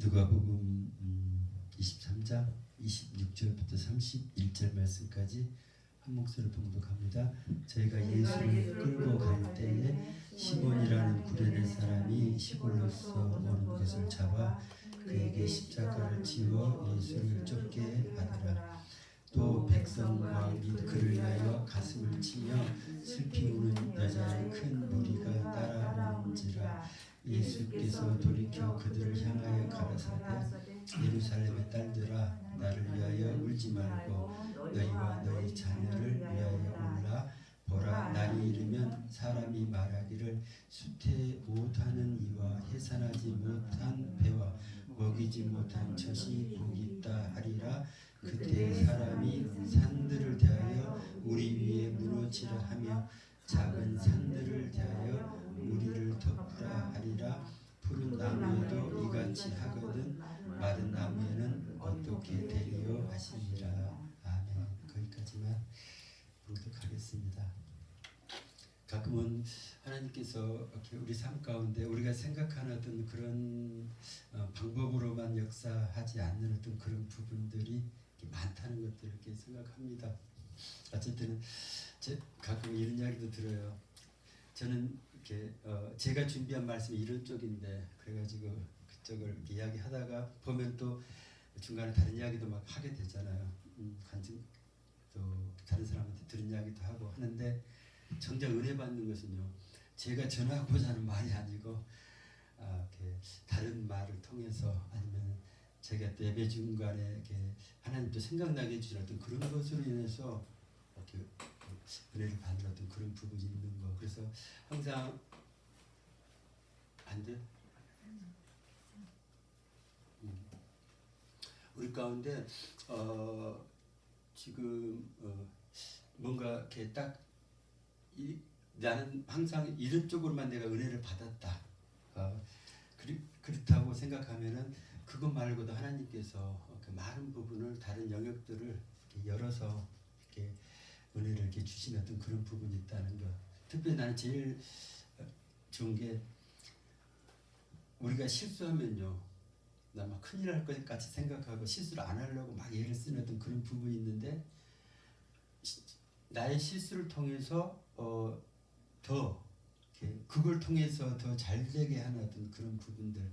누가복음 23장 26절부터 31절 말씀까지 한 목소리로 봉독합니다. 저희가 예수를 끌고 갈 때에 시몬이라는 구레네 사람이 시골로서 오는 것을 잡아 그에게 십자가를 지워 예수를 쫓게 하더라. 또 백성과 및 그를 위하여 가슴을 치며 슬피 우는 여자의 큰 무리가 따라오는지라. 예수께서 돌이켜 그들을 향하여 가라사대 예루살렘의 딸들아, 나를 위하여 울지 말고 너희와 너희 자녀를 위하여 울라. 보라, 날이 이르면 사람이 말하기를 수태 못하는 이와 해산하지 못한 배와 먹이지 못한 젖이 복이 있다 하리라. 그때 사람이 산들을 대하여 우리 위에 무너지라 하며 작은 산들을 대하여 우리를 덮으라 하리라. 푸른 나무에도 이같이 하거든 마른 나무에는 어떻게 되리요 하시니라. 아멘. 거기까지만 봉독하겠습니다. 가끔은 하나님께서 이렇게 우리 삶 가운데 우리가 생각하는 어떤 그런 방법으로만 역사하지 않는 어떤 그런 부분들이 많다는 것들을 이렇게 생각합니다. 어쨌든 가끔 이런 이야기도 들어요. 저는 이렇게 제가 준비한 말씀이 이런 쪽인데 그래가지고 그쪽을 이야기하다가 보면 또 중간에 다른 이야기도 막 하게 되잖아요. 간증 또 다른 사람한테 들은 이야기도 하고 하는데 정작 은혜 받는 것은요, 제가 전하고자 하는 말이 아니고 이렇게 다른 말을 통해서 아니면 제가 또 예배 중간에 이렇게 하나님도 생각나게 해주신 어떤 그런 것으로 인해서 이렇게 은혜를 받는 어떤 그런 부분이 있는 거. 그래서 항상 안 돼? 우리 가운데 지금 뭔가 이렇게 딱 나는 항상 이런 쪽으로만 내가 은혜를 받았다. 그렇다고 생각하면은 그것 말고도 하나님께서 그 많은 부분을 다른 영역들을 이렇게 열어서 이렇게 은혜를 이렇게 주시는 어떤 그런 부분이 있다는 것. 특별히 나는 제일 좋은 게 우리가 실수하면요, 나 막 큰일 날 것 같이 생각하고 실수를 안 하려고 막 애를 쓰는 어떤 그런 부분이 있는데 나의 실수를 통해서 더 이렇게 그걸 통해서 더 잘되게 하는 어떤 그런 부분들.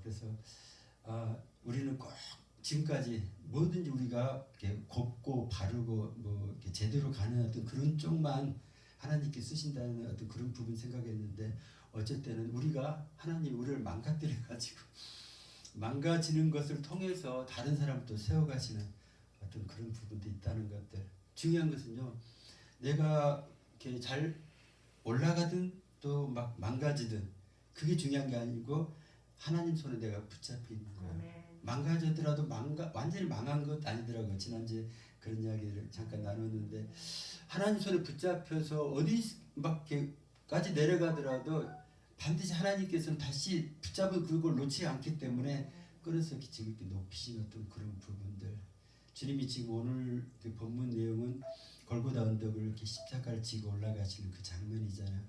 그래서 우리는 꼭 지금까지 뭐든지 우리가 이렇게 곱고 바르고 뭐 이렇게 제대로 가는 어떤 그런 쪽만 하나님께 쓰신다는 어떤 그런 부분 생각했는데 어쩔 때는 우리가 하나님 우리를 망가뜨려 가지고 망가지는 것을 통해서 다른 사람도 세워가시는 어떤 그런 부분도 있다는 것들. 중요한 것은요, 내가 이렇게 잘 올라가든 또 막 망가지든 그게 중요한 게 아니고 하나님 손에 내가 붙잡혀 있는 거예요. 망가졌더라도 완전히 망한 것 아니더라고요. 지난주에 그런 이야기를 잠깐 나눴는데 하나님 손에 붙잡혀서 어디까지 내려가더라도 반드시 하나님께서는 다시 붙잡은 그걸 놓지 않기 때문에 끌어서 지금 이렇게 높이신 어떤 그런 부분들. 주님이 지금 오늘 그 본문 내용은 골고다 언덕을 이렇게 십자가를 지고 올라가시는 그 장면이잖아요.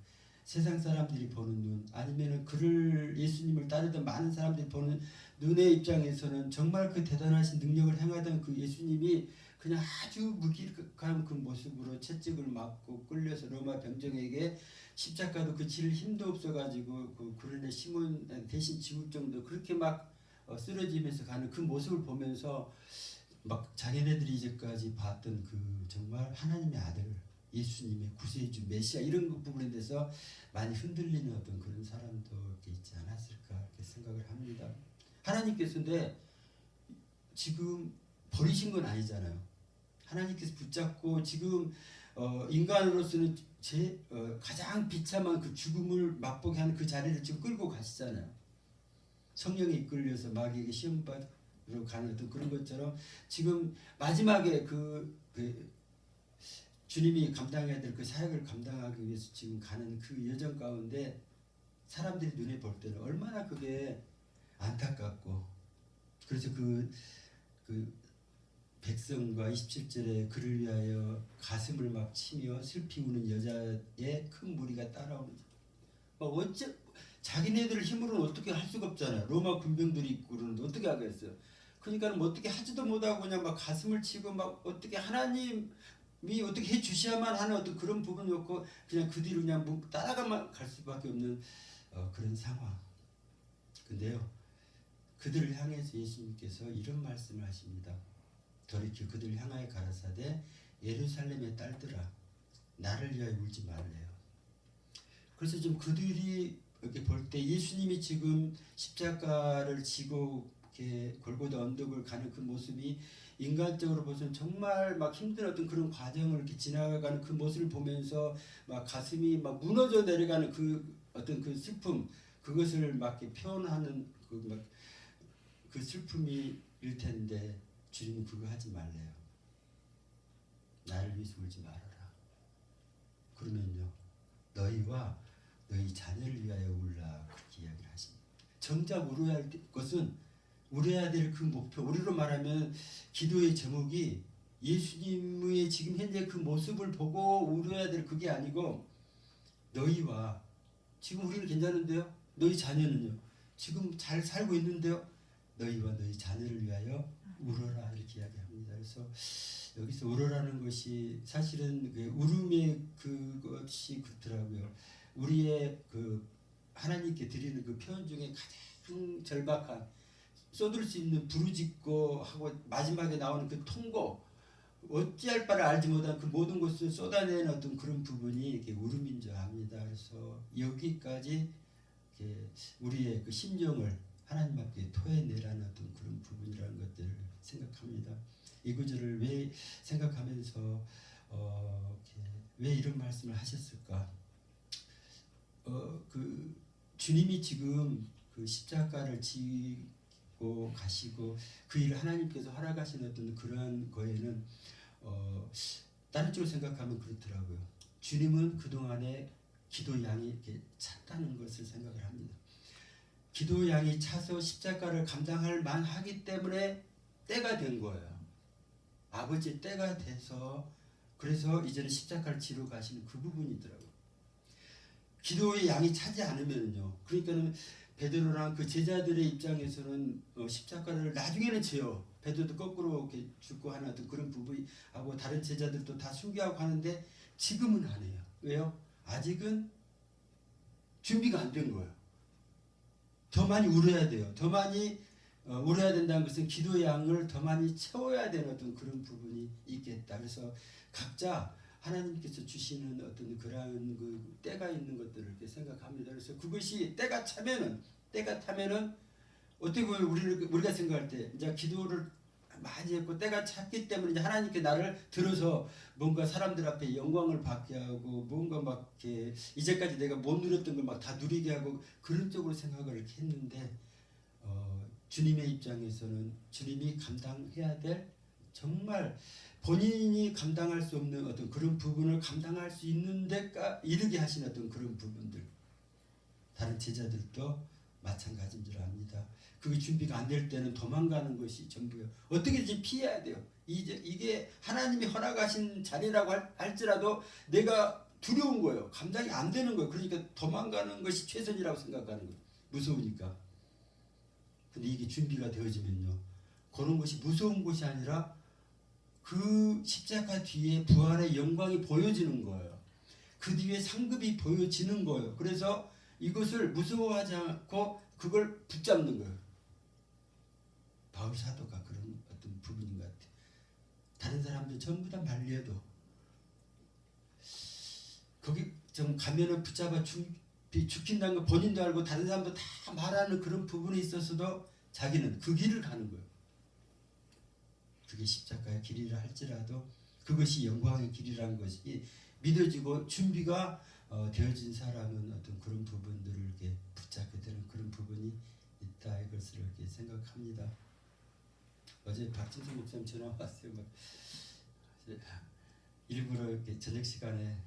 세상 사람들이 보는 눈 아니면은 그를 예수님을 따르던 많은 사람들이 보는 눈의 입장에서는 정말 그 대단하신 능력을 행하던 그 예수님이 그냥 아주 무기력한 그 모습으로 채찍을 맞고 끌려서 로마 병정에게 십자가도 그 질 힘도 없어가지고 그 구레네 시몬 대신 지울 정도 그렇게 막 쓰러지면서 가는 그 모습을 보면서 막 자기네들이 이제까지 봤던 그 정말 하나님의 아들 예수님의 구세주 메시아 이런 부분에 대해서 많이 흔들리는 어떤 그런 사람도 이렇게 있지 않았을까 이렇게 생각을 합니다. 하나님께서 근데 지금 버리신 건 아니잖아요. 하나님께서 붙잡고 지금 인간으로서는 가장 비참한 그 죽음을 맛보게 하는 그 자리를 지금 끌고 가시잖아요. 성령에 이끌려서 마귀에게 시험받으러 가는 어떤 그런 것처럼 지금 마지막에 그 주님이 감당해야 될 그 사역을 감당하기 위해서 지금 가는 그 여정 가운데 사람들이 눈에 볼 때는 얼마나 그게 안타깝고 그래서 그 백성과 27절에 그를 위하여 가슴을 막 치며 슬피 우는 여자의 큰 무리가 따라오는 자기네들 힘으로는 어떻게 할 수가 없잖아요. 로마 군병들이 있고 그러는데 어떻게 하겠어요. 그러니까 뭐 어떻게 하지도 못하고 그냥 막 가슴을 치고 막 어떻게 하나님이 어떻게 해 주셔야만 하는 어떤 그런 부분이 없고 그냥 그 뒤로 그냥 뭐 따라가만 갈 수밖에 없는 그런 상황. 근데요, 그들을 향해서 예수님께서 이런 말씀을 하십니다. 돌이켜 그들을 향하여 가라사대 예루살렘의 딸들아 나를 위하여 울지 말래요. 그래서 좀 그들이 이렇게 볼 때 예수님이 지금 십자가를 지고 이렇게 골고다 언덕을 가는 그 모습이 인간적으로 보면 정말 막 힘든 어떤 그런 과정을 이렇게 지나가는 그 모습을 보면서 막 가슴이 막 무너져 내려가는 그 어떤 그 슬픔, 그것을 막 이렇게 표현하는 그 슬픔이 일 텐데 주님은 그거 하지 말래요. 나를 위해서 울지 말아라. 그러면요, 너희와 너희 자녀를 위하여 울라, 그렇게 이야기를 하십니다. 정작 울어야 할 것은 울어야 될 그 목표, 우리로 말하면 기도의 제목이 예수님의 지금 현재 그 모습을 보고 울어야 될 그게 아니고 너희와, 지금 우리는 괜찮은데요, 너희 자녀는요, 지금 잘 살고 있는데요, 너희와 너희 자녀를 위하여 울어라, 이렇게 이야기합니다. 그래서 여기서 울어라는 것이 사실은 그 울음의 그것이 그렇더라고요. 우리의 그 하나님께 드리는 그 표현 중에 가장 절박한, 쏟을 수 있는 부르짖고 하고 마지막에 나오는 그 통고, 어찌할 바를 알지 못한 그 모든 것을 쏟아내는 어떤 그런 부분이 이렇게 울음인 줄 압니다. 그래서 여기까지 이렇게 우리의 그 심령을 하나님 앞에 토해내라는 어떤 그런 부분이라는 것들을 생각합니다. 이 구절을 왜 생각하면서 왜 이런 말씀을 하셨을까? 그 주님이 지금 그 십자가를 지고 가시고 그 일을 하나님께서 허락하신 어떤 그러한 거에는 다른 쪽으로 생각하면 그렇더라고요. 주님은 그 동안에 기도 양이 이렇게 찼다는 것을 생각을 합니다. 기도 양이 차서 십자가를 감당할 만하기 때문에 때가 된 거예요. 아버지 때가 돼서, 그래서 이제는 십자가를 지러 가시는 그 부분이더라고요. 기도의 양이 차지 않으면요, 그러니까는 베드로랑 그 제자들의 입장에서는 십자가를 나중에는 지요. 베드로도 거꾸로 이렇게 죽고 하는 어떤 그런 부분이 하고 다른 제자들도 다 순교하고 하는데 지금은 안 해요. 왜요? 아직은 준비가 안 된 거예요. 더 많이 울어야 돼요. 더 많이 울어야 된다는 것은 기도의 양을 더 많이 채워야 되는 어떤 그런 부분이 있겠다. 그래서 각자 하나님께서 주시는 어떤 그러한 그 때가 있는 것들을 이렇게 생각합니다. 그래서 그것이 때가 타면은 어떻게 보면 우리가 생각할 때 이제 기도를 많이 했고 때가 찼기 때문에 이제 하나님께 나를 들어서 뭔가 사람들 앞에 영광을 받게 하고 뭔가 막 이렇게 이제까지 내가 못 누렸던 걸 막 다 누리게 하고 그런 쪽으로 생각을 이렇게 했는데 주님의 입장에서는 주님이 감당해야 될 정말 본인이 감당할 수 없는 어떤 그런 부분을 감당할 수 있는 데까 이르게 하신 어떤 그런 부분들, 다른 제자들도 마찬가지인 줄 압니다. 그게 준비가 안 될 때는 도망가는 것이 전부예요. 어떻게든지 피해야 돼요. 이게 하나님이 허락하신 자리라고 할지라도 내가 두려운 거예요. 감당이 안 되는 거예요. 그러니까 도망가는 것이 최선이라고 생각하는 거예요. 무서우니까. 근데 이게 준비가 되어지면요, 그런 것이 무서운 것이 아니라 그 십자가 뒤에 부활의 영광이 보여지는 거예요. 그 뒤에 상급이 보여지는 거예요. 그래서 이것을 무서워하지 않고 그걸 붙잡는 거예요. 바울 사도가 그런 어떤 부분인 것 같아요. 다른 사람들 전부 다 말려도 거기 좀 가면은 붙잡아 죽힌다는 거 본인도 알고 다른 사람도 다 말하는 그런 부분이 있어서도 자기는 그 길을 가는 거예요. 그게 십자가의 길이라 할지라도 그것이 영광의 길이라는 것이 믿어지고 준비가 되어진 사람은 어떤 그런 부분들을 이렇게 붙잡게 되는 그런 부분이 있다, 이것을 이렇게 생각합니다. 어제 박진성 목사님 전화 왔어요. 막 일부러 이렇게 저녁 시간에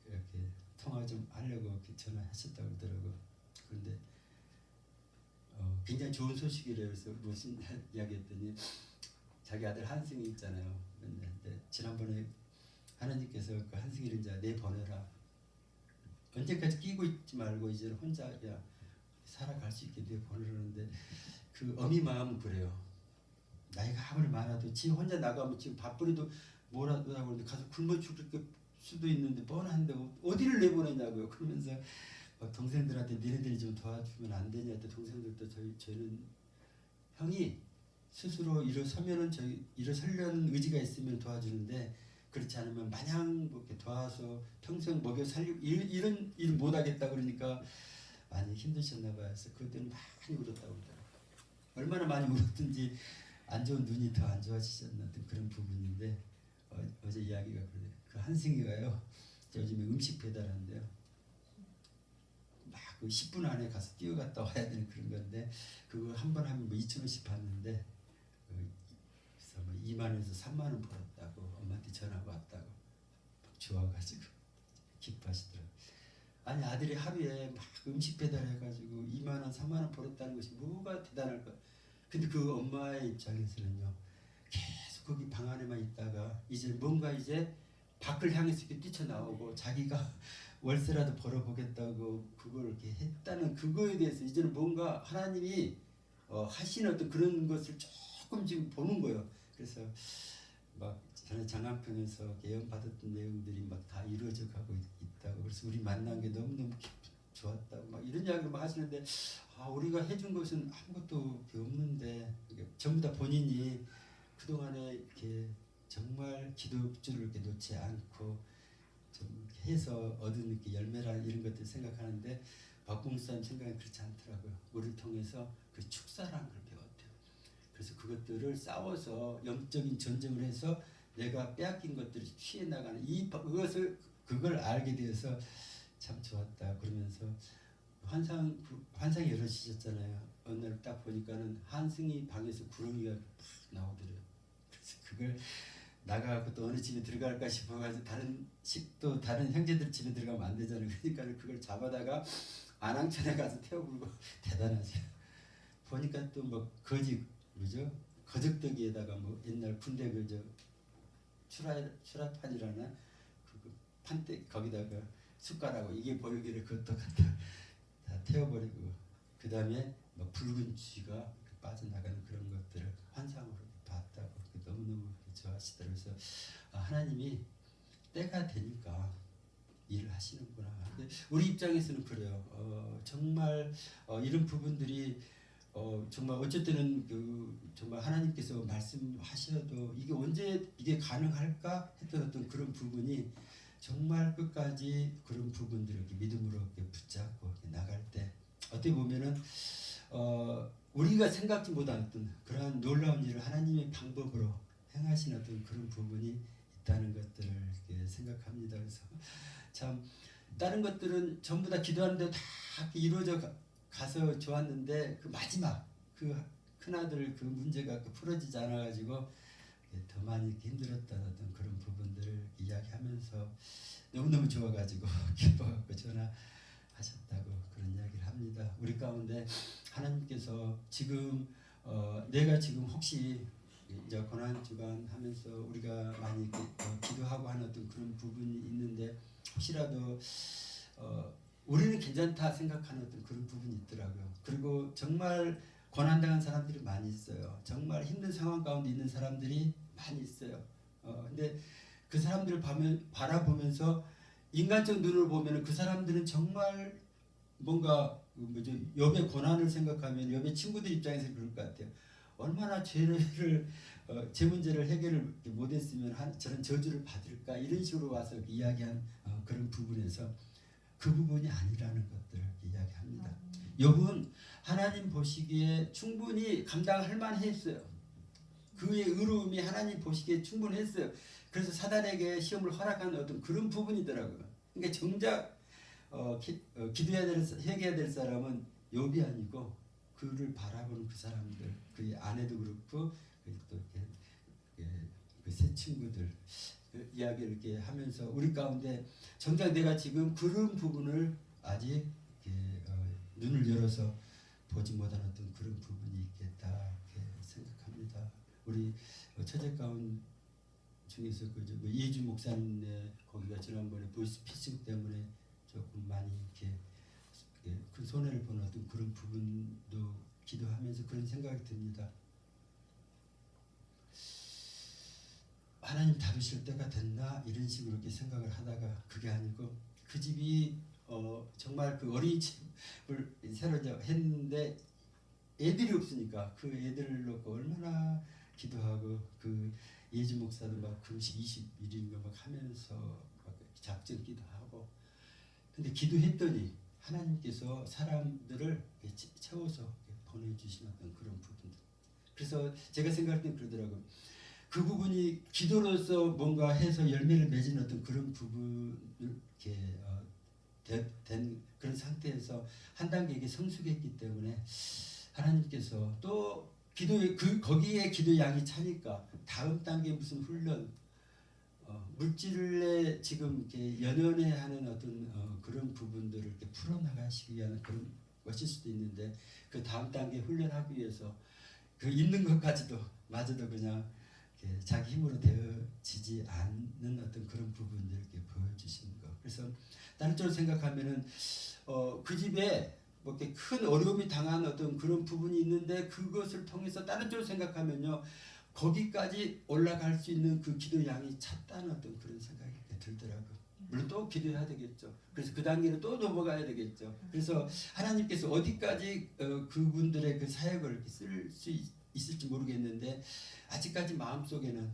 이렇게 통화 좀 하려고 이렇게 전화하셨다고 그러더라고. 그런데 굉장히 좋은 소식이래요. 그래서 무슨 이야기했더니 자기 아들 한승이 있잖아요. 근데 지난번에 하나님께서 그 한승이를 이제 내보내라. 언제까지 끼고 있지 말고 이제 혼자 야 살아갈 수 있게 내보내려는데 그 어미 마음은 그래요. 나이가 아무리 많아도 지 혼자 나가면 지금 밥벌이도 뭐라도 하고 그러는데 가서 굶어 죽을 수도 있는데 뻔한데 어디를 내보내냐고요. 그러면서 막 동생들한테 니네들이 좀 도와주면 안 되냐 때 동생들도 저희는 형이 스스로 일어서면은 저희 일어서려는 의지가 있으면 도와주는데 그렇지 않으면 마냥 뭐 이렇게 도와서 평생 먹여 살리고 이런 일 못하겠다 그러니까 많이 힘드셨나 봐요. 그래서 그때는 많이 울었다고 그러더라고요. 얼마나 많이 울었든지 안 좋은 눈이 더 안 좋아지셨나 그런 부분인데 어제 이야기가 그래요. 그 한승이가요. 요즘에 음식 배달하는데요. 막 그 10분 안에 가서 뛰어갔다 와야 되는 그런 건데 그거 한 번 하면 뭐 2,000원씩 받는데 그래서 뭐 2만 원에서 3만 원 벌었다고 엄마한테 전화가 왔다고 막 좋아가지고 기뻐하시더라고요. 아니 아들이 하루에 막 음식 배달해가지고 2만 원, 3만 원 벌었다는 것이 뭐가 대단할까? 근데 그 엄마의 입장에서는요. 계속 거기 방 안에만 있다가 이제 뭔가 이제 밖을 향해서 이렇게 뛰쳐나오고 자기가 월세라도 벌어보겠다고 그걸 이렇게 했다는 그거에 대해서 이제는 뭔가 하나님이 하시는 어떤 그런 것을 조금 지금 보는 거예요. 그래서 막 저는 장안평에서 예언받았던 내용들이 막 다 이루어져 가고 있다고 그래서 우리 만난 게 너무너무 좋았다고 막 이런 이야기를 막 하시는데 우리가 해준 것은 아무것도 없는데 전부 다 본인이 그동안에 이렇게 정말 기도줄을 이렇게 놓지 않고 좀 해서 얻은 이렇게 열매라 이런 것들 생각하는데 박봉수님 생각은 그렇지 않더라고요. 우리를 통해서 그 축사라는 걸 배웠대요. 그래서 그것들을 싸워서 영적인 전쟁을 해서 내가 빼앗긴 것들을 취해 나가는 그걸 알게 되어서 참 좋았다. 그러면서 환상이 이루어지셨잖아요. 어느 날 딱 보니까는 한승이 방에서 구렁이가 팍 나오더래요. 그래서 그걸 나가고 또 어느 집에 들어갈까 싶어가지고 또 다른 형제들 집에 들어가면 안 되잖아요. 그러니까 그걸 잡아다가 안항천에 가서 태워불고 대단하죠. 보니까 또 뭐 뭐죠? 거적대기에다가 뭐 옛날 군대 그저 추라판이라나 그 판대 거기다가 숟가락하고 이게 보이기를 그것도 갖다 다 태워버리고 그 다음에 뭐 붉은 쥐가 빠져나가는 그런 것들을 환상으로 봤다고 너무너무 좋아하시더라고요. 그래서 하나님이 때가 되니까 일을 하시는구나. 근데 우리 입장에서는 그래요. 정말 이런 부분들이 정말 어쩔 때는 정말 하나님께서 말씀하셔도 이게 언제 이게 가능할까 했던 어떤 그런 부분이 정말 끝까지 그런 부분들을 이렇게 믿음으로 이렇게 붙잡고 이렇게 나갈 때 어떻게 보면은 우리가 생각지 못했던 그러한 놀라운 일을 하나님의 방법으로 행하신 어떤 그런 부분이 있다는 것들을 이렇게 생각합니다. 그래서 참 다른 것들은 전부 다 기도하는데 다 이루어져 가서 좋았는데 그 마지막 그 큰아들 그 문제가 풀어지지 않아가지고 더 많이 힘들었다는 그런 부분들을 이야기하면서 너무너무 좋아가지고 기뻐하고 전화하셨다고 그런 이야기를 합니다. 우리 가운데 하나님께서 지금 내가 지금 혹시 이제 고난주간 하면서 우리가 많이 기도하고 하는 어떤 그런 부분이 있는데 혹시라도 우리는 괜찮다 생각하는 어떤 그런 부분이 있더라고요. 그리고 정말 고난당한 사람들이 많이 있어요. 정말 힘든 상황 가운데 있는 사람들이 많이 있어요. 근데 그 사람들을 바라보면서 인간적 눈으로 보면 그 사람들은 정말 뭔가 뭐죠? 욥의 고난을 생각하면 욥의 친구들 입장에서 그럴 것 같아요. 얼마나 제 문제를 해결을 못했으면 저런 저주를 받을까 이런 식으로 와서 이야기한 그런 부분에서 그 부분이 아니라는 것들을 이야기합니다. 욥은 하나님 보시기에 충분히 감당할 만했어요. 그의 의로움이 하나님 보시기에 충분했어요. 그래서 사단에게 시험을 허락한 어떤 그런 부분이더라고요. 그러니까 정작 기도해야 회개해야 될 사람은 욥이 아니고 그를 바라보는 그 사람들, 그의 아내도 그렇고 또 그 세 친구들 이야기를 이렇게 하면서 우리 가운데 정작 내가 지금 그런 부분을 아직 눈을 열어서 보지 못한 어떤 그런 부분이 있겠다 이렇게 생각합니다. 우리 처제 가운 중에서 이해주 목사님의 거기가 지난번에 보이스피싱 때문에 조금 많이 이렇게 큰 손해를 보는 어떤 그런 부분도 기도하면서 그런 생각이 듭니다. 하나님 다루실 때가 됐나 이런 식으로 이렇게 생각을 하다가 그게 아니고 그 집이 정말 그 어린이집을 새로 했는데 애들이 없으니까 그 애들을 놓고 얼마나 기도하고 그 예주 목사도 막 금식 20일인가 막 하면서 막 작전 기도하고 근데 기도했더니 하나님께서 사람들을 채워서 보내주시는 어떤 그런 부분들. 그래서 제가 생각할 때 그러더라고요. 그 부분이 기도로서 뭔가 해서 열매를 맺은 어떤 그런 부분을 이렇게 된 그런 상태에서 한 단계 이게 성숙했기 때문에 하나님께서 또 기도에 거기에 기도 양이 차니까 다음 단계 무슨 훈련 물질에 지금 이렇게 연연해 하는 어떤 그런 부분들을 이렇게 풀어나가시기 위한 그런 것일 수도 있는데 그 다음 단계 훈련하기 위해서 그 있는 것까지도 마저도 그냥 자기 힘으로 되어지지 않는 어떤 그런 부분들 이렇게 보여주시는 거. 그래서 다른 쪽으로 생각하면은 그 집에 뭐 이렇게 큰 어려움이 당한 어떤 그런 부분이 있는데 그것을 통해서 다른 쪽으로 생각하면요 거기까지 올라갈 수 있는 그 기도 양이 찼다는 어떤 그런 생각이 들더라고요. 물론 또 기도해야 되겠죠. 그래서 그 단계로 또 넘어가야 되겠죠. 그래서 하나님께서 어디까지 그분들의 그 사역을 쓸 수 있을지 모르겠는데 아직까지 마음속에는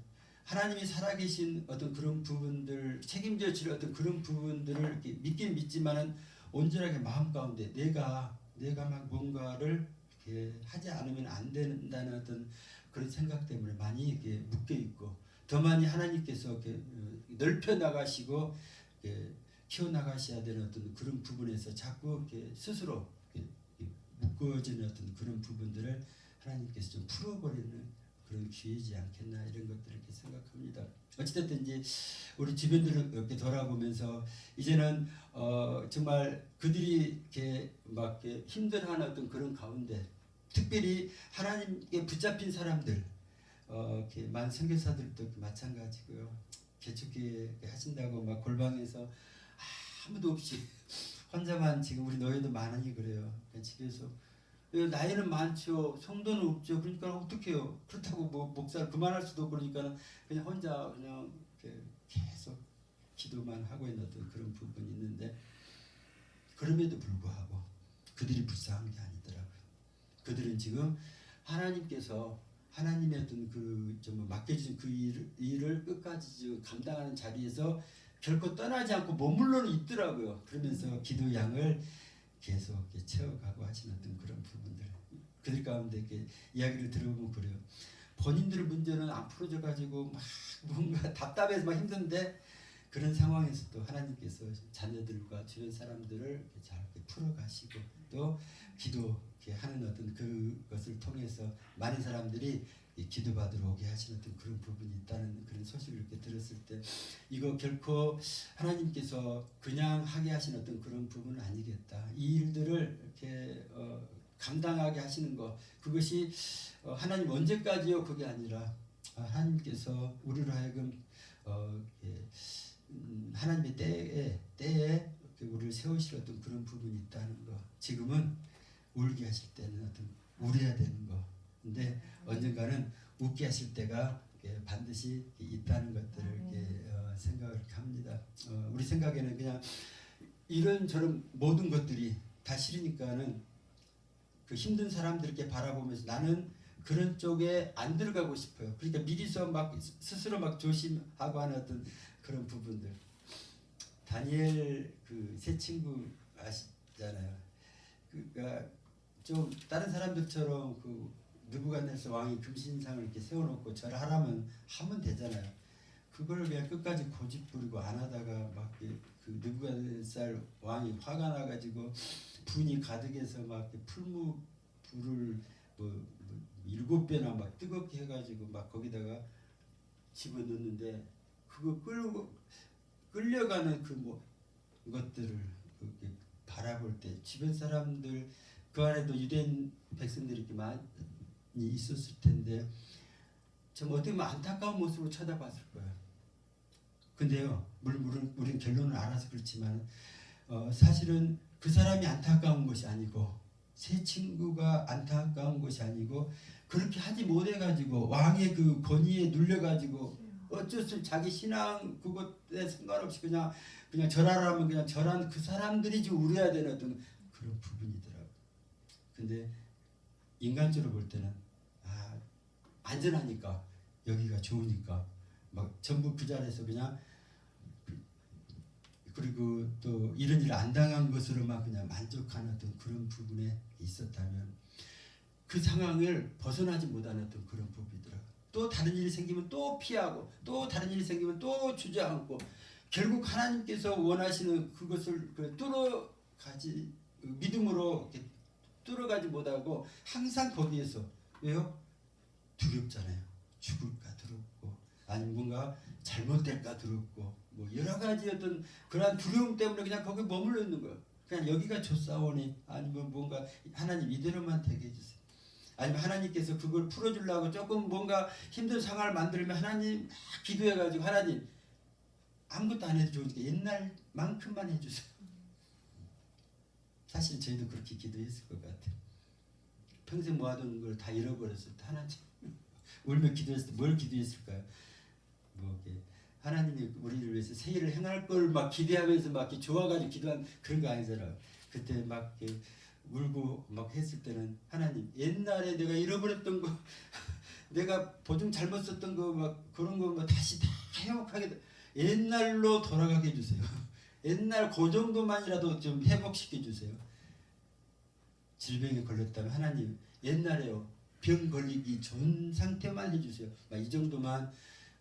하나님이 살아계신 어떤 그런 부분들 책임져 줄 어떤 그런 부분들을 이렇게 믿긴 믿지만은 온전하게 마음 가운데 내가 막 뭔가를 이렇게 하지 않으면 안 된다는 어떤 그런 생각 때문에 많이 이렇게 묶여 있고 더 많이 하나님께서 이렇게 넓혀 나가시고 이렇게 키워 나가셔야 되는 어떤 그런 부분에서 자꾸 이렇게 스스로 이렇게 묶어지는 어떤 그런 부분들을 하나님께서 좀 풀어버리는 그런 기회지 않겠나 이런 것들을 이렇게 생각합니다. 어찌됐든지 우리 주변들을 이렇게 돌아보면서 이제는 정말 그들이 이렇게 막 이렇게 힘들어하는 어떤 그런 가운데 특별히 하나님께 붙잡힌 사람들 이렇게 많은 선교사들도 마찬가지고요. 개척교회 하신다고 막 골방에서 아무도 없이 혼자만 지금 우리 노예도 많으니 그래요. 집에서 나이는 많죠. 성도는 없죠. 그러니까 어떻게 해요? 그렇다고 뭐 목사를 그만할 수도 없고 그러니까 그냥 혼자 그냥 계속 기도만 하고 있는 어떤 그런 부분이 있는데 그럼에도 불구하고 그들이 불쌍한 게 아니더라고요. 그들은 지금 하나님께서 하나님의 어떤 그 좀 맡겨주신 그 일을 끝까지 지금 감당하는 자리에서 결코 떠나지 않고 머물러 있더라고요. 그러면서 기도 양을 계속 이렇게 채워가고 하시는 어떤 그런 부분들 그들 가운데 이렇게 이야기를 들어보면 그래요. 본인들의 문제는 안 풀어져 가지고 막 뭔가 답답해서 막 힘든데 그런 상황에서도 하나님께서 자녀들과 주변 사람들을 이렇게 잘 이렇게 풀어가시고 또 기도 하는 어떤 그것을 통해서 많은 사람들이 기도받으러 오게 하시는 어떤 그런 부분이 있다는 그런 소식을 이렇게 들었을 때 이거 결코 하나님께서 그냥 하게 하신 어떤 그런 부분은 아니겠다. 이 일들을 이렇게 감당하게 하시는 것 그것이 하나님 언제까지요? 그게 아니라 하나님께서 우리로 하여금 하나님의 때에 우리를 세우실 어떤 그런 부분이 있다는 것. 지금은 울게 하실 때는 어떤 울어야 되는 거. 근데 언젠가는 웃게 하실 때가 반드시 있다는 것들을 이렇게 생각을 합니다. 우리 생각에는 그냥 이런저런 모든 것들이 다 싫으니까는 그 힘든 사람들 이렇게 바라보면서 나는 그런 쪽에 안 들어가고 싶어요. 그러니까 미리서 막 스스로 막 조심하고 하는 어떤 그런 부분들. 다니엘 그 세 친구 아시잖아요. 그러니까 좀 다른 사람들처럼 그 느부갓네살 왕이 금신상을 이렇게 세워놓고 절하라면 하면 되잖아요. 그걸 그냥 끝까지 고집 부리고 안 하다가 막 그 느부갓네살 왕이 화가 나가지고 분이 가득해서 막 풀무 불을 뭐 7배나 막 뜨겁게 해가지고 막 거기다가 집어넣는데 그거 끌려가는 그 뭐 것들을 그렇게 바라볼 때 주변 사람들 그 안에도 유대인 백성들이 이렇게 많이 있었을 텐데 좀 어떻게 보면 안타까운 모습으로 쳐다봤을 거예요. 근데요, 물론 우리는 결론을 알아서 그렇지만 사실은 그 사람이 안타까운 것이 아니고 새 친구가 안타까운 것이 아니고 그렇게 하지 못해가지고 왕의 그 권위에 눌려가지고 어쩔 수 자기 신앙 그것에 상관없이 그냥 절하라면 그냥 절한 그 사람들이 좀 우려야 되는 어떤 그런 부분이더라고. 근데 인간적으로 볼 때는 안전하니까 여기가 좋으니까 막 전부 그 자리에서 그냥 그리고 또 이런 일 안 당한 것으로만 그냥 만족하는 어떤 그런 부분에 있었다면 그 상황을 벗어나지 못하는 어떤 그런 부분이더라고. 또 다른 일이 생기면 또 피하고 또 다른 일이 생기면 또 주저앉고 결국 하나님께서 원하시는 그것을 뚫어가지 믿음으로 이렇게 뚫어가지 못하고 항상 거기에서 왜요? 두렵잖아요. 죽을까 두렵고 아니면 뭔가 잘못될까 두렵고 뭐 여러 가지 어떤 그러한 두려움 때문에 그냥 거기 머물러 있는 거예요. 그냥 여기가 좋사오니 아니면 뭔가 하나님 이대로만 되게 해주세요. 아니면 하나님께서 그걸 풀어주려고 조금 뭔가 힘든 상황을 만들면 하나님 막 기도해가지고 하나님 아무것도 안 해도 좋으니까 옛날만큼만 해주세요. 사실 저희도 그렇게 기도했을 것 같아요. 평생 모아둔 걸 다 잃어버렸을 때 하나님 울며 기도했을 때 뭘 기도했을까요? 뭐 이렇게 하나님이 우리를 위해서 새 일을 행할 걸 막 기대하면서 막 이렇게 좋아가지고 기도한 그런 거 아니잖아요. 그때 막 이렇게 울고 막 했을 때는 하나님 옛날에 내가 잃어버렸던 거 내가 보증 잘못 썼던 거 막 그런 거 막 다시 다 회복하게 옛날로 돌아가게 해주세요. 옛날 그 정도만이라도 좀 회복시켜 주세요. 질병에 걸렸다면 하나님 옛날에요 병 걸리기 전 상태만 해주세요. 막 이 정도만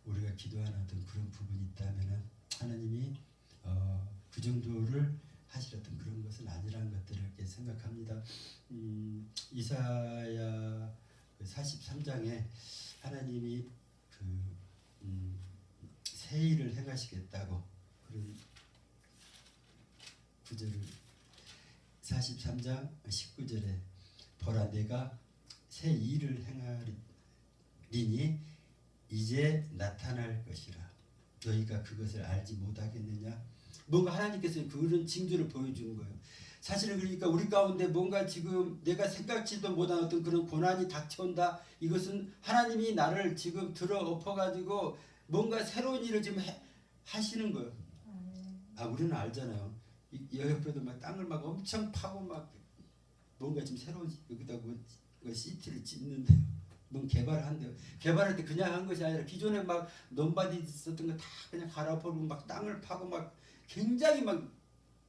우리가 기도하는 어떤 그런 부분이 있다면은 하나님이 그 정도를 하시렸던 그런 것은 아니라는 것들을 이렇게 생각합니다. 이사야 43장에 하나님이 새 일을 행하시겠다고 그런 구절을 43장 19절에 보라 내가 새 일을 행하리니 이제 나타날 것이라 너희가 그것을 알지 못하겠느냐. 뭔가 하나님께서 그런 징조를 보여주는 거예요. 사실은 그러니까 우리 가운데 뭔가 지금 내가 생각지도 못한 어떤 그런 고난이 닥쳐온다. 이것은 하나님이 나를 지금 들어 엎어가지고 뭔가 새로운 일을 지금 하시는 거예요. 우리는 알잖아요. 옆에도 막 땅을 막 엄청 파고 막 뭔가 지금 새로운 여기다 뭐 시티를 짓는데 뭔 개발을 한대요. 개발할 때 그냥 한 것이 아니라 기존에 막 논밭이 있었던 거 다 그냥 갈아버리고 막 땅을 파고 막 굉장히 막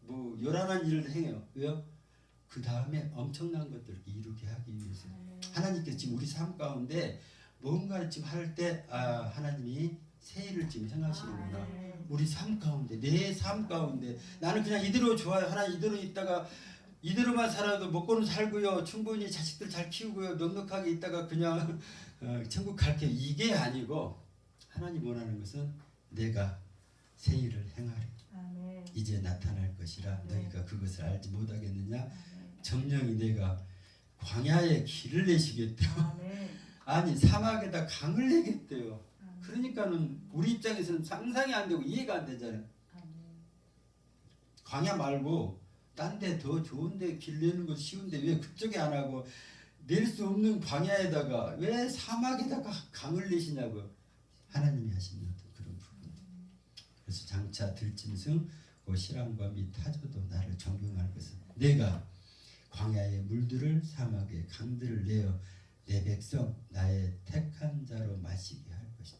뭐 요란한 일을 행해요. 왜요? 그 다음에 엄청난 것들을 이루게 하기 위해서 하나님께서 지금 우리 삶 가운데 뭔가 지금 할 때 하나님이 새 일을 지금 행하시는구나. 우리 삶 가운데 내 삶 가운데 나는 그냥 이대로 좋아요. 하나님 이대로 있다가 이대로만 살아도 먹고는 살고요. 충분히 자식들 잘 키우고요. 넉넉하게 있다가 그냥 천국 갈게요. 이게 아니고 하나님 원하는 것은 내가 새 일을 행하리. 이제 나타날 것이라 너희가 그것을 알지 못하겠느냐. 정령이 내가 광야에 길을 내시겠대요. 아니 사막에다 강을 내겠대요. 그러니까는 우리 입장에서는 상상이 안 되고 이해가 안 되잖아요. 광야 말고 딴 데 더 좋은 데 길 내는 거 쉬운데 왜 그쪽에 안 하고 낼 수 없는 광야에다가 왜 사막에다가 강을 내시냐고요. 하나님이 하시는 그런 부분. 그래서 장차 들짐승 그 실함과 및 타조도 나를 존경할 것은 내가 광야의 물들을 사막의 강들을 내어 내 백성 나의 택한 자로 마시게 할 것이다.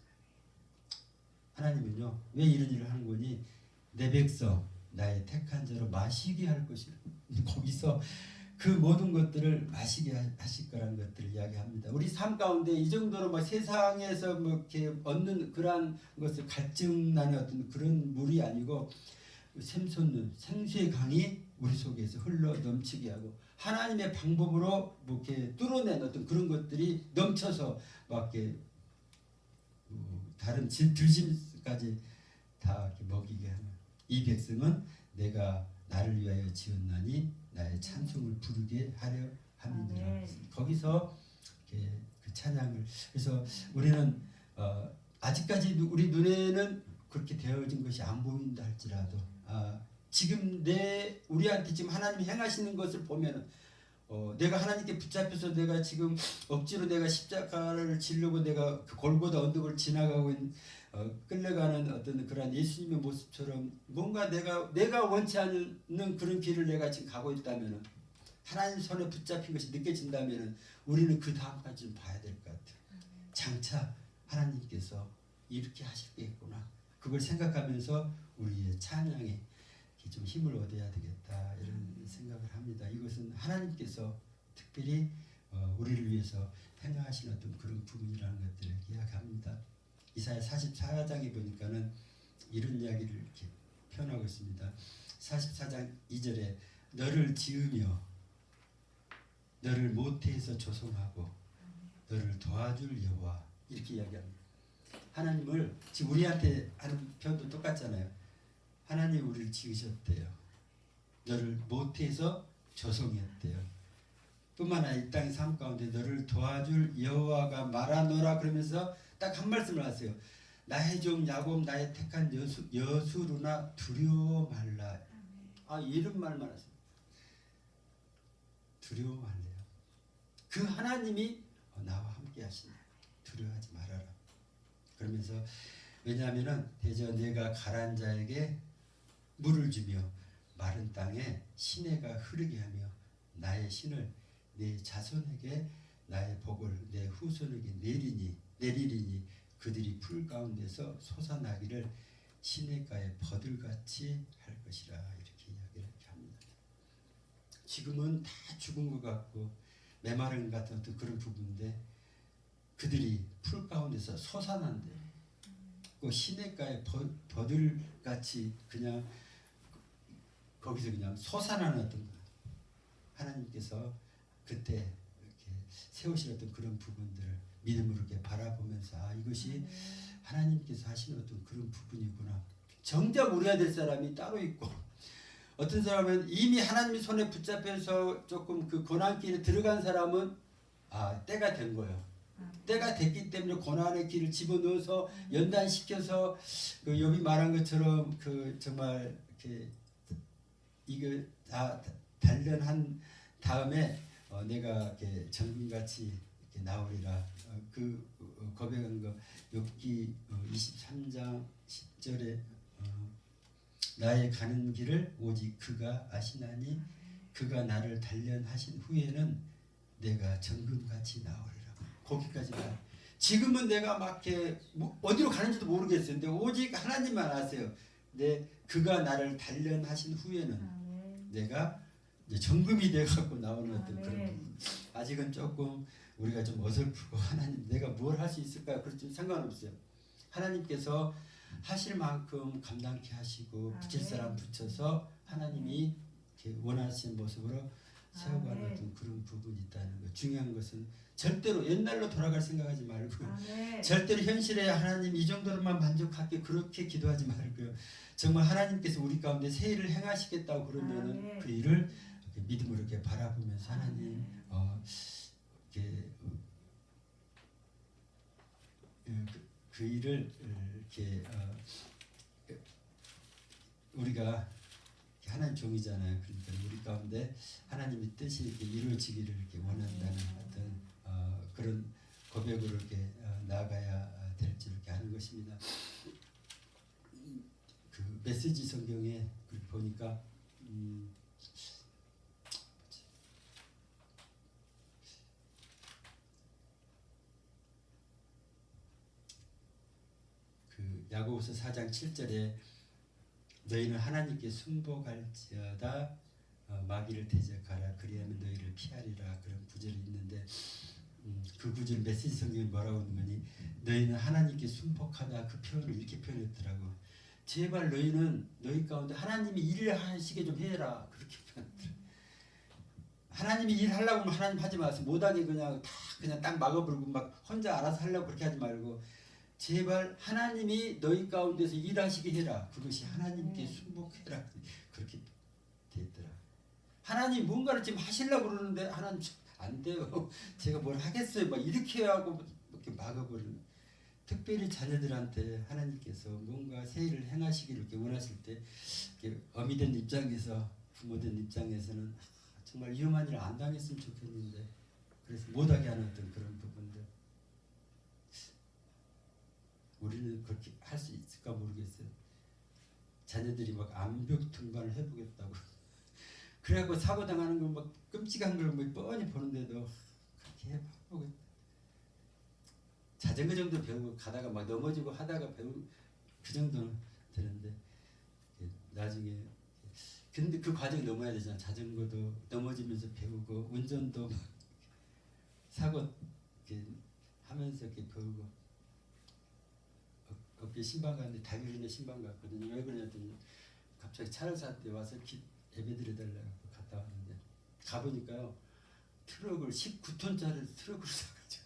하나님은요 왜 이런 일을 하는 거니? 내 백성 나의 택한 자로 마시게 할 것이다. 거기서 그 모든 것들을 마시게 하실 거라는 것들을 이야기합니다. 우리 삶 가운데 이 정도로 막 세상에서 뭐 이렇게 얻는 그러한 것을 갈증 나는 어떤 그런 물이 아니고 샘솟는 생수의 강이 우리 속에서 흘러 넘치게 하고 하나님의 방법으로 뭐 이렇게 뚫어낸 어떤 그런 것들이 넘쳐서 막 이렇게 다른 들짐까지 다 이렇게 먹이게 하는 이 백성은 내가 나를 위하여 지었나니 나의 찬송을 부르게 하려 함이니라. 거기서 이렇게 그 찬양을 그래서 우리는 아직까지 우리 눈에는 그렇게 되어진 것이 안 보인다 할지라도 지금 우리한테 지금 하나님이 행하시는 것을 보면은 내가 하나님께 붙잡혀서 내가 지금 억지로 내가 십자가를 지려고 내가 그 골고다 언덕을 지나가고 있는 끌려가는 어떤 그런 예수님의 모습처럼 뭔가 내가 원치 않는 그런 길을 내가 지금 가고 있다면은 하나님 손에 붙잡힌 것이 느껴진다면은 우리는 그 다음까지 좀 봐야 될 것 같아요. 장차 하나님께서 이렇게 하시겠구나. 그걸 생각하면서 우리의 찬양에 좀 힘을 얻어야 되겠다 이런 생각을 합니다. 이것은 하나님께서 특별히 우리를 위해서 행하신 어떤 그런 부분이라는 것들을 이야기합니다. 이사야 44장에 보니까는 이런 이야기를 이렇게 표현하고 있습니다. 44장 2절에 너를 지으며 너를 모태에서 조성하고 너를 도와줄 여호와 이렇게 이야기합니다. 하나님을 지금 우리한테 하는 표현도 똑같잖아요. 하나님 우리를 지으셨대요. 너를 모태에서 조성했대요. 뿐만 아니라 이 땅의 삶 가운데 너를 도와줄 여호와가 말하노라 그러면서 딱 한 말씀을 하세요. 나의 종 야곱 나의 택한 여수루나 두려워 말라. 이런 말만 하세요. 두려워 말래요. 그 하나님이 나와 함께 하시니 두려워하지 말아라. 그러면서 왜냐하면은 대저 내가 가라앉은 자에게 물을 주며 마른 땅에 시내가 흐르게 하며 나의 신을 내 자손에게 나의 복을 내 후손에게 내리리니 그들이 풀 가운데서 솟아나기를 시냇가에 버들같이 할 것이라 이렇게 이야기를 합니다. 지금은 다 죽은 것 같고 메마른 것 같은 어떤 그런 부분인데 그들이 풀 가운데서 솟아난대요. 그 시냇가에 버들같이 그냥 거기서 그냥 솟아나는 어떤 것. 하나님께서 그때 이렇게 세우신 어떤 그런 부분들을 믿음으로 이렇게 바라보면서 이것이 하나님께서 하시는 어떤 그런 부분이구나. 정작 우리가 될 사람이 따로 있고 어떤 사람은 이미 하나님의 손에 붙잡혀서 조금 그 고난길에 들어간 사람은 때가 된 거예요. 때가 됐기 때문에 고난의 길을 집어넣어서 연단시켜서 그 욥이 말한 것처럼 그 정말 이렇게 이거 다 단련한 다음에 내가 이렇게 정금같이 이렇게 나오리라 그 고백한 거 욥기 23장 10절에 나의 가는 길을 오직 그가 아시나니 그가 나를 단련하신 후에는 내가 정금같이 나오리라. 거기까지 가. 지금은 내가 막 이렇게 어디로 가는지도 모르겠어요. 근데 오직 하나님만 아세요. 그가 나를 단련하신 후에는 내가 이제 정금이 돼갖고 나오는 어떤 그런 부분. 아직은 조금 우리가 좀 어설프고 하나님 내가 뭘 할 수 있을까 그렇지 상관없어요. 하나님께서 하실 만큼 감당케 하시고 붙일 사람 붙여서 하나님이 이렇게 원하시는 모습으로 세워가는 어떤 그런 부분이 있다는 거. 중요한 것은 절대로 옛날로 돌아갈 생각하지 말고 절대로 현실에 하나님 이 정도로만 만족하게 그렇게 기도하지 말고요. 정말 하나님께서 우리 가운데 새 일을 행하시겠다고 그러면은 그 일을 이렇게 믿음으로 이렇게 바라보면서 하나님 이렇게 그 일을 이렇게 우리가 하나님 종이잖아요. 그러니까 우리 가운데 하나님의 뜻이 이렇게 이루어지기를 이렇게 원한다는 어떤 그런 고백으로 이렇게 나아가야 될지 이렇게 하는 것입니다. 그 메시지 성경에 보니까 그 야고보서 4장 7절에 너희는 하나님께 순복할지어다 마귀를 대적하라 그리하면 너희를 피하리라 그런 구절이 있는데 그 구절 메시지 성경이 뭐라고 하는 거니 너희는 하나님께 순복하다 그 표현을 이렇게 표현했더라고. 제발 너희는 너희 가운데 하나님이 일을 하시게 좀 해라 그렇게 표현했더라고. 하나님이 일하려고 하면 하나님 하지 마세요. 못하게 그냥 딱 막아버리고 막 혼자 알아서 하려고 그렇게 하지 말고 제발 하나님이 너희 가운데서 일하시게 해라. 그것이 하나님께 순복해라. 그렇게 됐더라. 하나님 뭔가를 지금 하시려고 그러는데 하나님 안 돼요. 제가 뭘 하겠어요. 막 이렇게 하고 이렇게 막아버리는. 특별히 자녀들한테 하나님께서 뭔가 새 일을 행하시기를 이렇게 원하실 때 이렇게 어미된 입장에서 부모된 입장에서는 정말 위험한 일을 안 당했으면 좋겠는데 그래서 못하게 하는 어떤 그런 부분들 우리는 그렇게 할 수 있을까 모르겠어요. 자녀들이 막 암벽 등반을 해보겠다고 그래갖고 사고 당하는 걸 막 끔찍한 걸 뭐 뻔히 보는데도 그렇게 해보고 자전거 정도 배우고 가다가 막 넘어지고 하다가 배우 그 정도는 되는데 나중에 근데 그 과정 넘어야 되잖아. 자전거도 넘어지면서 배우고 운전도 막 사고 이렇게 하면서 이렇게 배우고 어깨 신방 갔는데 다이어리네 신방 갔거든요. 왜 그러냐더니 갑자기 차를 샀대 와서 예배드려달라고 갔다 왔는데 가보니까요 트럭을 19톤짜리 트럭을 사가지고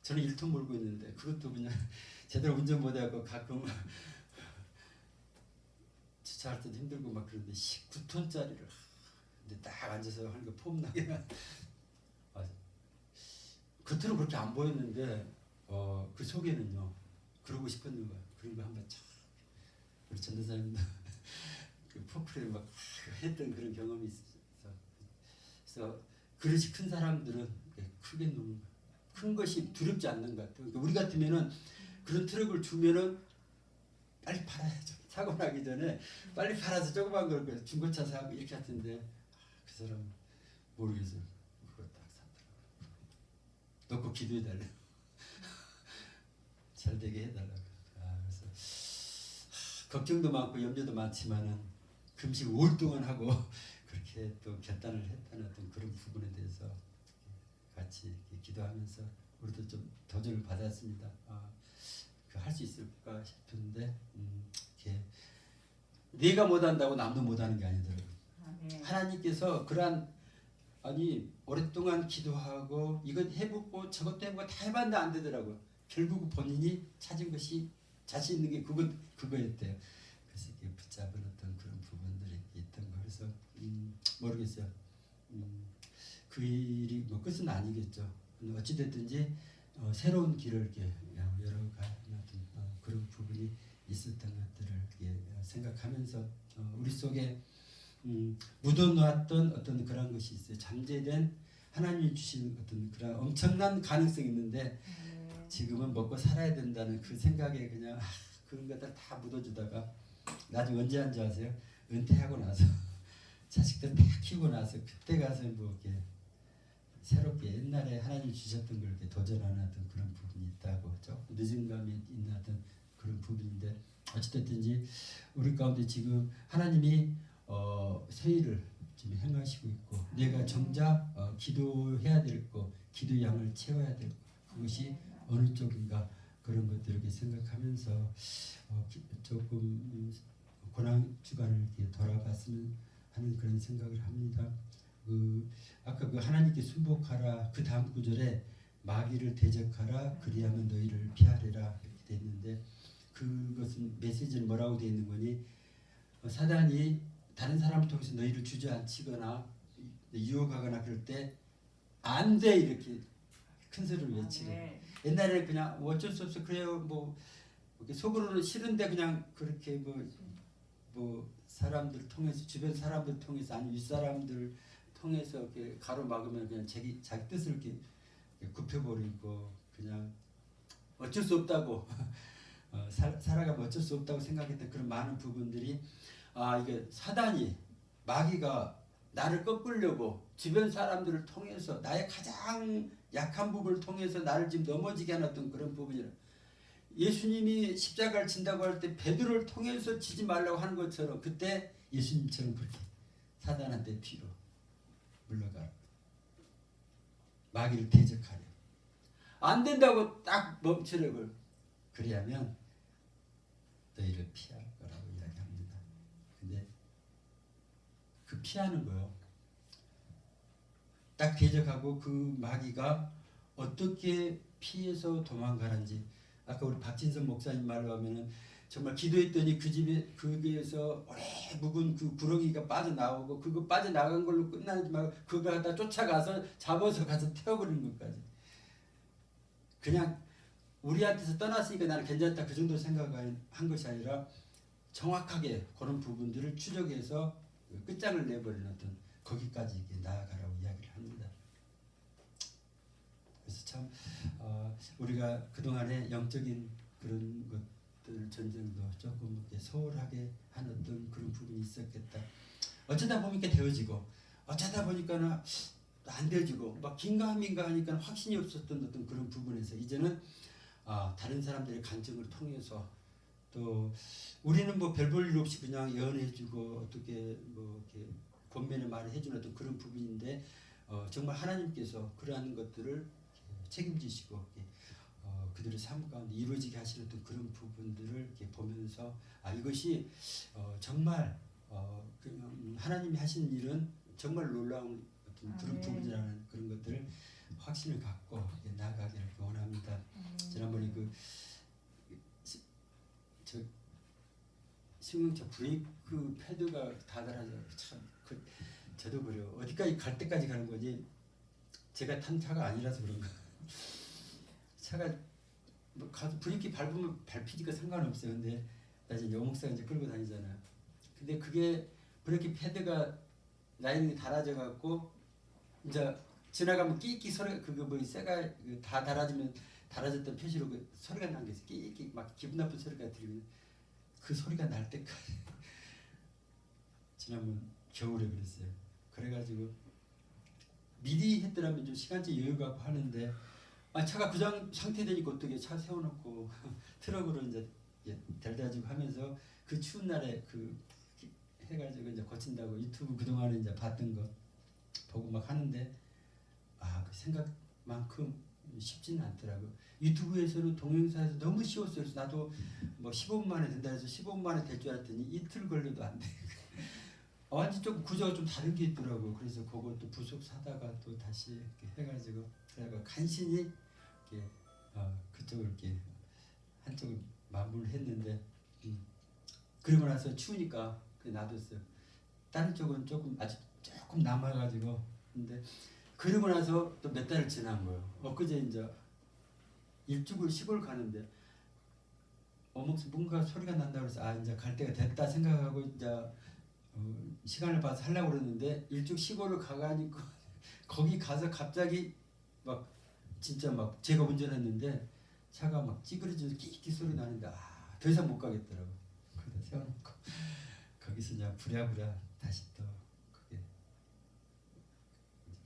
저는 1톤 몰고 있는데 그것도 그냥 제대로 운전 못하고 가끔 주차할 때도 힘들고 막 그런데 19톤짜리를 근데 딱 앉아서 하는 거 폼나게 겉으로 그렇게 안 보였는데 그 속에는요 그러고 싶었는 거야. 그런 거 한번 참 우리 전도사님도 그 포크를 막 했던 그런 경험이 있어서 그래서 그릇이 큰 사람들은 크게 놓는 거야. 큰 것이 두렵지 않는 것 같아요. 그러니까 우리 같으면은 그런 트럭을 주면은 빨리 팔아야죠. 사고 나기 전에 빨리 팔아서 조그만 걸 중고차 사고 이렇게 하던데 그 사람 모르겠어요. 그거 딱 사더라고요. 놓고 기도해달래. 잘 되게 해달라고. 그래서 걱정도 많고 염려도 많지만은 금식 5일 동안 하고 그렇게 또 결단을 했다는 어떤 그런 부분에 대해서 같이 기도하면서 우리도 좀 도전을 받았습니다. 할 수 있을까 싶은데 이렇게 내가 못한다고 남도 못하는 게 아니더라고요. 하나님께서 그러한 아니 오랫동안 기도하고 이것 해보고 저것도 해보고 다 해봤는데 안 되더라고요. 결국 본인이 찾은 것이 자신 있는 게 그거였대요. 그래서 이렇게 붙잡은 어떤 그런 부분들이 있던 거. 그래서 모르겠어요. 그 일이 뭐 끝은 아니겠죠. 어찌 됐든지 새로운 길을 이렇게 열어가는 그런 부분이 있었던 것들을 생각하면서 우리 속에 묻어놓았던 어떤 그런 것이 있어요. 잠재된 하나님이 주신 어떤 그런 엄청난 가능성이 있는데 지금은 먹고 살아야 된다는 그 생각에 그냥 그런 것들 다 묻어주다가 나중에 언제 한지 아세요? 은퇴하고 나서 자식들 다 키우고 나서 그때 가서 뭐 이렇게 새롭게 옛날에 하나님 주셨던 걸 이렇게 도전하는 어떤 그런 부분이 있다고 조금 늦은 감이 있는 어떤 그런 부분인데 어찌됐든지 우리 가운데 지금 하나님이 새 일을 지금 행하시고 있고 내가 정작 기도해야 될 거, 기도 양을 채워야 될 거, 그것이 어느 쪽인가 그런 것들을 이렇게 생각하면서 조금 고난 주간을 이렇게 돌아봤으면 하는 그런 생각을 합니다. 아까 그 하나님께 순복하라 그 다음 구절에 마귀를 대적하라 그리하면 너희를 피하리라 이렇게 돼 있는데 그것은 메시지는 뭐라고 돼 있는 거니 사단이 다른 사람을 통해서 너희를 주저앉히거나 유혹하거나 그럴 때 안 돼 이렇게 큰 소리를 외치고 옛날에 그냥 어쩔 수 없어 그래요 뭐 속으로는 싫은데 그냥 그렇게 뭐 사람들 통해서 주변 사람들 통해서 아니 윗사람들 통해서 이렇게 가로막으면 그냥 자기 뜻을 이렇게 굽혀버리고 그냥 어쩔 수 없다고 살아가면 어쩔 수 없다고 생각했던 그런 많은 부분들이 이게 사단이 마귀가 나를 꺾으려고 주변 사람들을 통해서 나의 가장 약한 부분을 통해서 나를 지금 넘어지게 하는 그런 부분이라 예수님이 십자가를 진다고 할 때 베드로를 통해서 지지 말라고 하는 것처럼 그때 예수님처럼 그렇게 사단한테 뒤로 물러가 마귀를 대적하려 안 된다고 딱 멈추려고 그리하면 너희를 피할 거라고 이야기합니다. 근데 그 피하는 거요. 딱 대적하고 그 마귀가 어떻게 피해서 도망가는지 아까 우리 박진선 목사님 말로 하면은 정말 기도했더니 그 집에 거기에서 오래 묵은 그 구렁이가 빠져나오고 그거 빠져나간 걸로 끝나지 말고 그거 갖다 쫓아가서 잡아서 가서 태워버리는 것까지 그냥 우리한테서 떠났으니까 나는 괜찮다 그 정도 생각한 것이 아니라 정확하게 그런 부분들을 추적해서 끝장을 내버리는 어떤 거기까지 나아가라고 이야기를 합니다. 그래서 참 우리가 그동안의 영적인 그런 것들 전쟁도 조금 소홀하게 한 어떤 그런 부분이 있었겠다. 어쩌다 보니까 되어지고 어쩌다 보니까는 안 되어지고 막 긴가민가 하니까 확신이 없었던 어떤 그런 부분에서 이제는 다른 사람들의 간증을 통해서 또 우리는 뭐 별 볼 일 없이 그냥 예언해주고 어떻게 뭐 이렇게 권면의 말을 해주는 어떤 그런 부분인데 정말 하나님께서 그러한 것들을 책임지시고 그들의 삶 가운데 이루어지게 하시는 어떤 그런 부분들을 이렇게 보면서 이것이 정말 하나님이 하신 일은 정말 놀라운 어떤 그런 부분이라는 그런 것들을 확신을 갖고 나아가기를 원합니다. 지난번에 승용차 브레이크 패드가 다 달아져 참 저도 그래요. 어디까지 갈 때까지 가는 거지 제가 탄 차가 아니라서 그런가. 차가 뭐 가서 브레이크 밟으면 밟히니까 상관없어요. 근데 나 이제 여목사 이제 끌고 다니잖아요. 근데 그게 브레이크 패드가 라인이 달아져 갖고 이제 지나가면 끼끼 소리가 그거 뭐 쇠가 다 달아졌던 표시로 그 소리가 난 게 있어. 끼끼 막 기분 나쁜 소리가 들리면 그 소리가 날 때까지 지난번 겨울에 그랬어요. 그래가지고 미리 했더라면 좀 시간제 여유 갖고 하는데 차가 부상 상태 되니까 어떻게 차 세워놓고 트럭으로 이제 달다지고 하면서 그 추운 날에 해가지고 이제 거친다고 유튜브 그동안에 이제 봤던 거 보고 막 하는데 그 생각만큼 쉽지는 않더라고. 유튜브에서는 동영상에서 너무 쉬웠어요. 그래서 나도 뭐 15분 만에 된다 해서 15분 만에 될 줄 알았더니 이틀 걸려도 안 돼. 완전 조금 구조가 좀 다른 게 있더라고. 그래서 그것도 부속 사다가 또 다시 이렇게 해가지고 그래가 간신히 이렇게 그쪽을 이렇게 한쪽을 마무리를 했는데 그러고 나서 추우니까 놔뒀어요. 다른 쪽은 조금 남아가지고 근데 그러고 나서 또 몇 달을 지난 거예요. 엊그제 이제 일주일 시골 가는데 뭔가 소리가 난다 그래서 이제 갈 때가 됐다 생각하고 이제 시간을 봐서 하려고 그랬는데 일찍 시골을 가가니까 거기 가서 갑자기 막 진짜 막 제가 운전했는데 차가 막 찌그러지면서 끼끼 소리 나는데 더 이상 못 가겠더라고. 그래서 세워놓고 거기서 그냥 부랴부랴 다시 또 그게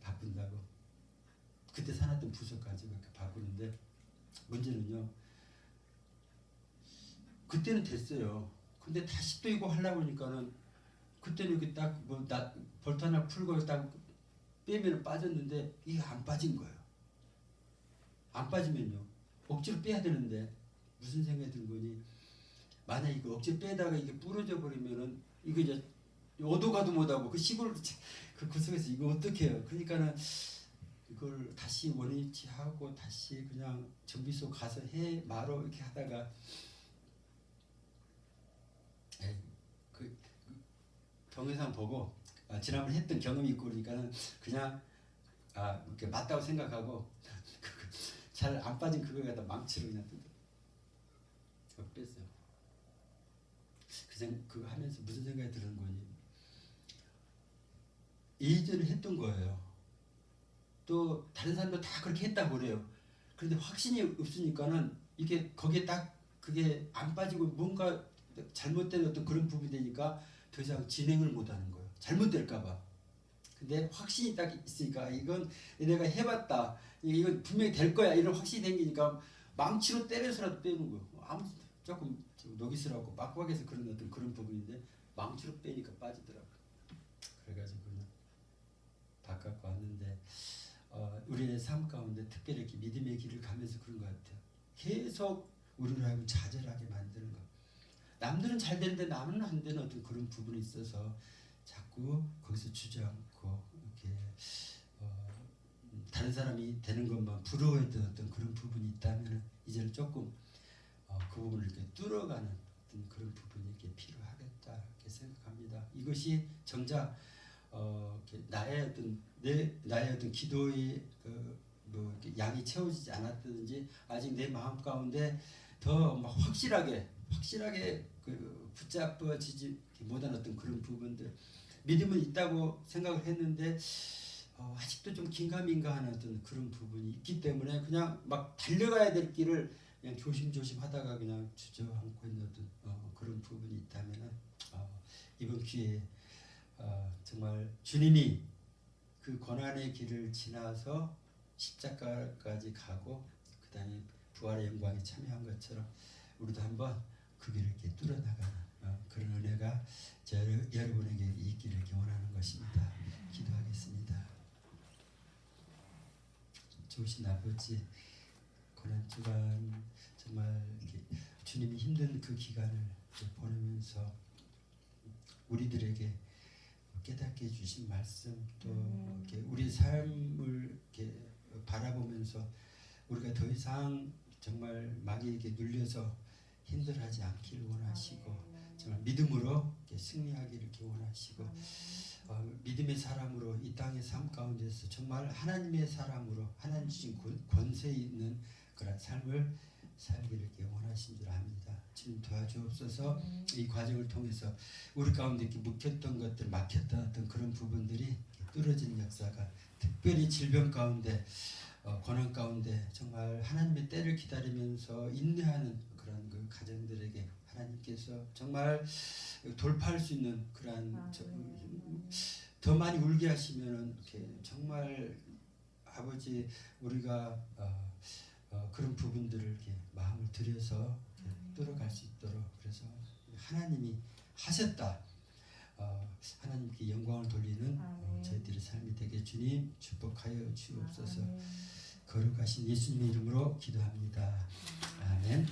바꾼다고 그때 사놨던 부속 가지고 이렇게 바꾸는데 문제는요. 그때는 됐어요. 근데 다시 또 이거 하려고 하니까는 그때는 이렇게 딱 볼트 하나 풀고 딱 빼면 빠졌는데 이게 안 빠진 거예요. 안 빠지면요. 억지로 빼야 되는데 무슨 생각이 든 거니? 만약 이거 억지로 빼다가 이게 부러져 버리면은 이거 이제 어디 가도 못하고 그 시골 그 구석에서 이거 어떻게 해요? 그러니까는 이걸 다시 원위치하고 다시 그냥 정비소 가서 해 말어 이렇게 하다가 동영상 보고 지난번에 했던 경험이 있고 그러니까는 그냥 이렇게 맞다고 생각하고 잘 안 빠진 그걸 갖다 망치로 그냥 뺐어요. 그거 하면서 무슨 생각이 드는 거니? 예전에 했던 거예요. 또 다른 사람도 다 그렇게 했다고 그래요. 그런데 확신이 없으니까는 이게 거기에 딱 그게 안 빠지고 뭔가 잘못된 어떤 그런 부분이 되니까 더 이상 진행을 못하는 거예요. 잘못될까봐. 근데 확신이 딱 있으니까 이건 내가 해봤다. 이건 분명히 될 거야. 이런 확신이 생기니까 망치로 때려서라도 빼는 거예요. 아무 조금 노기스라고 빡빡해서 그런 어떤 그런 부분인데 망치로 빼니까 빠지더라고요. 그래가지고 그냥 바꿔고 왔는데 우리의 삶 가운데 특별히 이렇게 믿음의 길을 가면서 그런 것 같아요. 계속 우리를 하여금 좌절하게 만드는 것. 남들은 잘 되는데 나는 안 되는 어떤 그런 부분이 있어서 자꾸 거기서 주저앉고 이렇게 다른 사람이 되는 것만 부러워했던 어떤 그런 부분이 있다면 이제는 조금 그 부분을 이렇게 뚫어가는 어떤 그런 부분이 이렇게 필요하겠다 이렇게 생각합니다. 이것이 정작 나의 어떤 기도의 뭐 이렇게 양이 채워지지 않았든지 아직 내 마음 가운데 더 막 확실하게 그 붙잡아지지 못한 어떤 그런 부분들, 믿음은 있다고 생각을 했는데 아직도 좀 긴가민가하는 어떤 그런 부분이 있기 때문에 그냥 막 달려가야 될 길을 그냥 조심조심 하다가 그냥 주저앉고 있는 어떤 그런 부분이 있다면은 이번 기회에 정말 주님이 그 고난의 길을 지나서 십자가까지 가고 그 다음에 부활의 영광에 참여한 것처럼 우리도 한번 그 길을 이렇게 뚫어나가는 그런 은혜가 여러분에게 있기를 원하는 것입니다. 기도하겠습니다. 좋으신 아버지, 고난 주간 정말 이렇게 주님이 힘든 그 기간을 보내면서 우리들에게 깨닫게 해주신 말씀, 또 이렇게 우리 삶을 이렇게 바라보면서 우리가 더 이상 정말 마귀에게 눌려서 힘들어하지 않기를 원하시고 정말 믿음으로 이렇게 승리하기를 이렇게 원하시고 믿음의 사람으로 이 땅의 삶 가운데서 정말 하나님의 사람으로 하나님 주신 권세 있는 그런 삶을 살기를 이렇게 원하신 줄 압니다. 주님 도와주옵소서. 이 과정을 통해서 우리 가운데 이렇게 묵혔던 것들, 막혔던 어떤 그런 부분들이 뚫어지는 역사가, 특별히 질병 가운데 고난 가운데 정말 하나님의 때를 기다리면서 인내하는 그런 그 가정들에게 하나님께서 정말 돌파할 수 있는 그러한 더 많이 울게 하시면 이렇게 정말 아버지 우리가 그런 부분들을 이렇게 마음을 들여서 이렇게 뚫어갈 수 있도록, 그래서 하나님이 하셨다, 하나님께 영광을 돌리는 저희들의 삶이 되게 주님 축복하여 주옵소서. 거룩하신 예수님의 이름으로 기도합니다. 아멘.